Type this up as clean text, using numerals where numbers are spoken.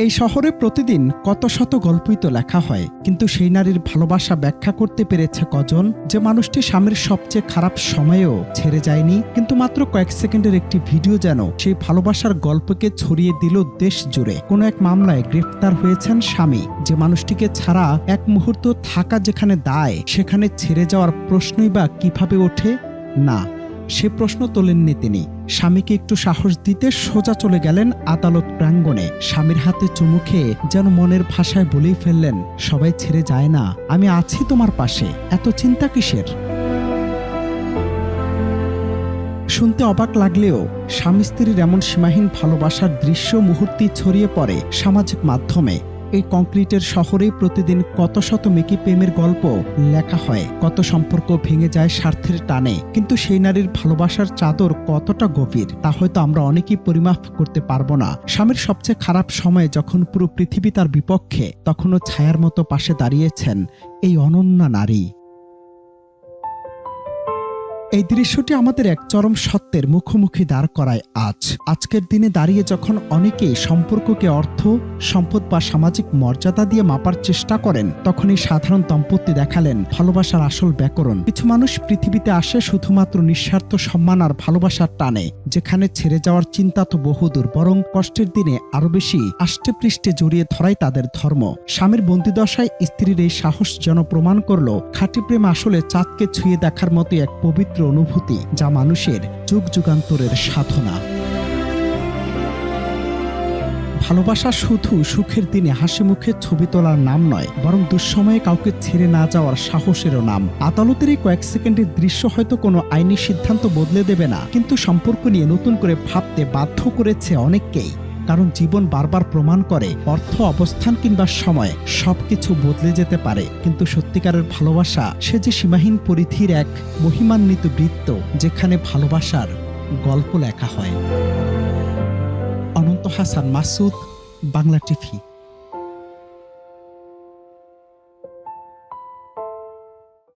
এই শহরে প্রতিদিন কত শত গল্পই তো লেখা হয়, কিন্তু সেই নারীর ভালোবাসা ব্যাখ্যা করতে পেরেছে কজন? যে মানুষটি স্বামীর সবচেয়ে খারাপ সময়েও ছেড়ে যায়নি, কিন্তু মাত্র কয়েক সেকেন্ডের একটি ভিডিও যেন সেই ভালোবাসার গল্পকে ছড়িয়ে দিল দেশ জুড়ে। কোনো এক মামলায় গ্রেফতার হয়েছেন স্বামী, যে মানুষটিকে ছাড়া এক মুহূর্ত থাকা যেখানে দায়, সেখানে ছেড়ে যাওয়ার প্রশ্নই বা কিভাবে ওঠে? না, সে প্রশ্ন তোলেননি তিনি। স্বামীকে একটু সাহস দিতে সোজা চলে গেলেন আদালত প্রাঙ্গণে। স্বামীর হাতে চুমু খেয়ে যেন মনের ভাষায় বলেই ফেললেন, সবাই ছেড়ে যায় না, আমি আছি তোমার পাশে, এত চিন্তা কিসের? শুনতে অবাক লাগলেও স্বামী স্ত্রীর এমন সীমাহীন ভালোবাসার দৃশ্য মুহূর্তেই ছড়িয়ে পড়ে সামাজিক মাধ্যমে। এই কংক্রিটের শহরে প্রতিদিন কত শত মেকি প্রেমের গল্প লেখা হয়, কত সম্পর্ক ভেঙে যায় স্বার্থের টানে। কিন্তু সেই নারীর ভালোবাসার চাদর কতটা গভীর তা হয়তো আমরা অনেকেই পরিমাপ করতে পারবো না। স্বামীর সবচেয়ে খারাপ সময়ে যখন পুরো পৃথিবী তার বিপক্ষে, তখনও ছায়ার মতো পাশে দাঁড়িয়েছেন এই অনন্যা নারী। এই দৃশ্যটি আমাদের এক চরম সত্যের মুখোমুখি দাঁড় করায়। আজকের দিনে দাঁড়িয়ে যখন অনেকেই সম্পর্ককে অর্থ, সম্পদ বা সামাজিক মর্যাদা দিয়ে মাপার চেষ্টা করেন, তখন এই সাধারণ দম্পতি দেখালেন ভালোবাসার আসল ব্যাকরণ। কিছু মানুষ পৃথিবীতে আসে শুধুমাত্র নিঃস্বার্থ সম্মান আর ভালোবাসার টানে, যেখানে ছেড়ে যাওয়ার চিন্তা তো বহুদূর, বরং কষ্টের দিনে আরো বেশি আষ্টে পৃষ্ঠে জড়িয়ে ধরাই তাদের ধর্ম। স্বামীর বন্দিদশায় স্ত্রীর এই সাহস যেন প্রমাণ করলো খাঁটি প্রেম আসলে চাঁদকে ছুঁয়ে দেখার মতো এক পবিত্র অনুভূতি, যা মানুষের যুগ যুগান্তরের সাধনা। ভালোবাসা শুধু সুখের দিনে হাসি মুখে ছবি তোলার নাম নয়, বরং দুঃসময়ে কাউকে ছেড়ে না যাওয়ার সাহসেরও নাম। আদালতের এই কয়েক সেকেন্ডের দৃশ্য হয়তো কোনো আইনি সিদ্ধান্ত বদলে দেবে না, কিন্তু সম্পর্ক নিয়ে নতুন করে ভাবতে বাধ্য করেছে অনেককেই। কারণ জীবন বারবার প্রমাণ করে অর্থ, অবস্থান কিংবা সময় সবকিছু বদলে যেতে পারে, কিন্তু সত্যিকারের ভালোবাসা সে যে সীমাহীন পরিধির এক মহিমান্বিত বৃত্ত, যেখানে ভালোবাসার গল্প লেখা হয়। অনন্ত হাসান মাসুদ, বাংলা টিভি।